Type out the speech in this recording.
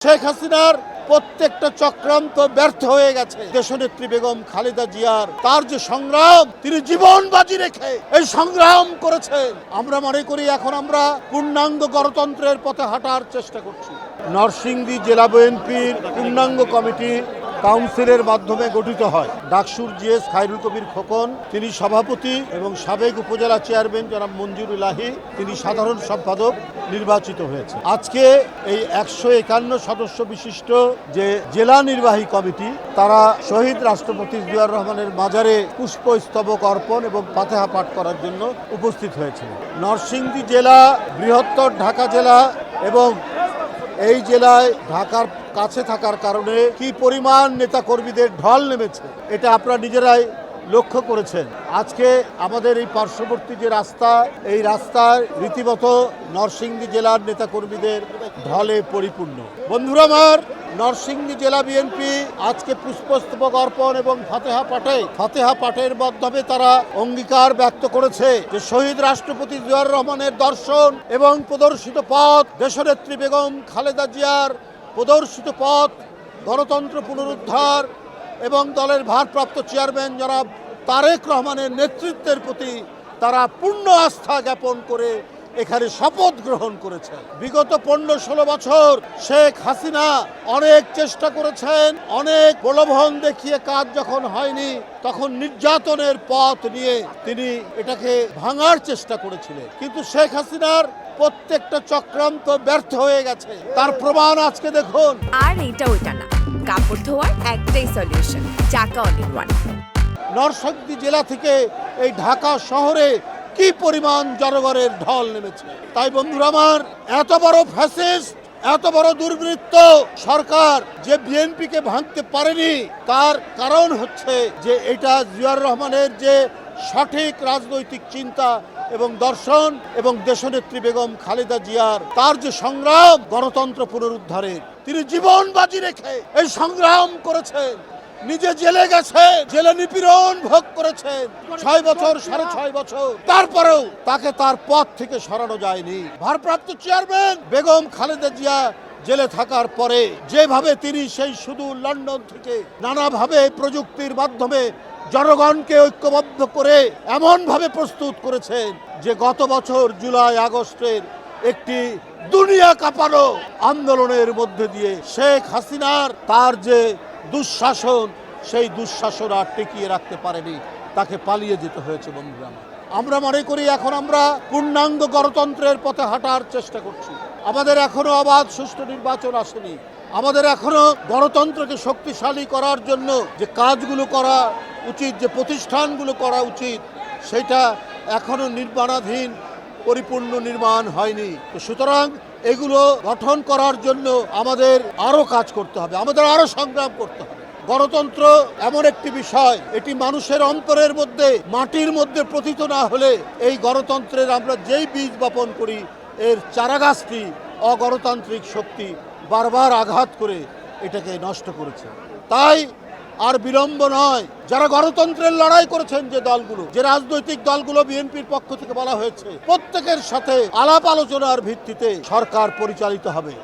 শেখ হাসিনার প্রত্যেকটা চক্রান্ত ব্যর্থ হয়ে গেছে। দেশনেত্রী বেগম খালেদা জিয়ার তার যে সংগ্রাম, তিনি জীবন বাজি রেখে এই সংগ্রাম করেছেন। আমরা মনে করি এখন আমরা পূর্ণাঙ্গ গণতন্ত্রের পথে হাঁটার চেষ্টা করছি। নরসিংদী জেলা বিএনপির পূর্ণাঙ্গ কমিটি কাউন্সিলের মাধ্যমে গঠিত হয়। ডাকসুর জিএস খায়রুল কবির খোকন তিনি সভাপতি এবং সাবেক উপজেলা চেয়ারম্যান জনাব মঞ্জুরুল আহি তিনি সাধারণ সম্পাদক নির্বাচিত হয়েছে। আজকে এই 151 সদস্য বিশিষ্ট যে জেলা নির্বাহী কমিটি তারা শহীদ রাষ্ট্রপতি জিয়াউর রহমানের মাজারে পুষ্পস্তবক অর্পণ এবং ফাতিহা পাঠ করার জন্য উপস্থিত হয়েছে। নরসিংদী জেলা বৃহত্তর ঢাকা জেলা এবং এই জেলায় ঢাকার কাছে থাকার কারণে কি পরিমাণ নেতাকর্মীদের ঢল নেমেছে এটা আপনারা নিজেরাই লক্ষ্য করেছেন। আজকে আমাদের এই পার্শ্ববর্তী যে রাস্তা, এই রাস্তায় রীতিমতো নরসিংদী জেলার নেতাকর্মীদের ঢলে পরিপূর্ণ। বন্ধুরা আমার, নরসিংদী জেলা বিএনপি আজকে পুষ্পস্তবক অর্পণ এবং ফাতিহা পাঠের মাধ্যমে তারা অঙ্গীকার ব্যক্ত করেছে যে শহীদ রাষ্ট্রপতি জিয়াউর রহমানের দর্শন এবং প্রদর্শিত পথ, দেশনেত্রী বেগম খালেদা জিয়ার প্রদর্শিত পথ, গণতন্ত্র পুনরুদ্ধার এবং দলের ভারপ্রাপ্ত চেয়ারম্যান জনাব তারেক রহমানের নেতৃত্বের প্রতি তারা পূর্ণ আস্থা জ্ঞাপন করে এখানে শপথ গ্রহণ করেছে। বিগত 15-16 বছর শেখ হাসিনা অনেক চেষ্টা করেছেন, অনেক প্রলোভন দেখিয়ে কাজ যখন হয়নি তখন নির্যাতনের পথ নিয়ে তিনি এটাকে ভাঙার চেষ্টা করেছিলেন। কিন্তু শেখ হাসিনার প্রত্যেকটা চক্রান্ত ব্যর্থ হয়ে গেছে। তার প্রমাণ আজকে দেখুন। আর এটা ওইটা না, কাপড় ধোয়ার একটাই সলিউশন, চাকা অল ইন ওয়ান। নরসিংদী জেলা থেকে এই ঢাকা শহরে কি পরিমাণ জনগণের ঢল নেমেছে। তাই বন্ধুরা আমার, এত বড় ফ্যাসিস্ট, এত বড় দুর্বৃত্ত সরকার যে বিএনপিকে ভাঙতে পারেনি, তার কারণ হচ্ছে যে এটা জিয়াউর রহমানের যে সঠিক রাজনৈতিক চিন্তা এবং দর্শন এবং দেশনেত্রী বেগম খালেদা জিয়ার তার যে সংগ্রাম গণতন্ত্র পুনরুদ্ধারের, তিনি জীবন বাজি রেখে এই সংগ্রাম করেছেন। নিজে জেলে গেছে, জেলে নিপীড়ন ভোগ করেছেন 6 বছর, 6.5 বছর, তারপরেও তাকে তার পদ থেকে সরানো যায়নি। ভারপ্রাপ্ত চেয়ারম্যান বেগম খালেদা জিয়া জেলে থাকার পরে যেভাবে তিনি সেই সুদূর লন্ডন থেকে নানাভাবে প্রযুক্তির মাধ্যমে জনগণকে ঐক্যবদ্ধ করে এমনভাবে প্রস্তুত করেছেন যে গত বছর জুলাই আগস্টের একটি দুনিয়া কাঁপানো আন্দোলনের মধ্যে দিয়ে শেখ হাসিনার তার যে দুঃশাসন, সেই দুঃশাসন আর টিকিয়ে রাখতে পারেনি, তাকে পালিয়ে যেতে হয়েছে। বন্ধুরা, আমরা মনে করি এখন আমরা পূর্ণাঙ্গ গণতন্ত্রের পথে হাঁটার চেষ্টা করছি। আমাদের এখনো অবাধ সুষ্ঠু নির্বাচন আসেনি। আমাদের এখনো গণতন্ত্রকে শক্তিশালী করার জন্য যে কাজগুলো করা উচিত, যে প্রতিষ্ঠানগুলো করা উচিত, সেটা এখনো নির্মাণাধীন, পরিপূর্ণ নির্মাণ হয়নি। সুতরাং এগুলো গঠন করার জন্য আমাদের আরো কাজ করতে হবে, আমাদের আরো সংগ্রাম করতে হবে। গণতন্ত্র এমন একটি বিষয়, এটি মানুষের অন্তরের মধ্যে, মাটির মধ্যে পতিত না হলে এই গণতন্ত্রের আমরা যেই বীজ বপন করি, এর চারাগাছটি অগণতান্ত্রিক শক্তি বারবার আঘাত করে এটাকে নষ্ট করেছে। তাই আর বিলম্ব নয়, যারা গণতন্ত্রের লড়াই করেছেন, যে দলগুলো, যে রাজনৈতিক দলগুলো বিএনপির পক্ষ থেকে বলা হয়েছে, প্রত্যেকের সাথে আলাপ আলোচনার ভিত্তিতে সরকার পরিচালিত হবে।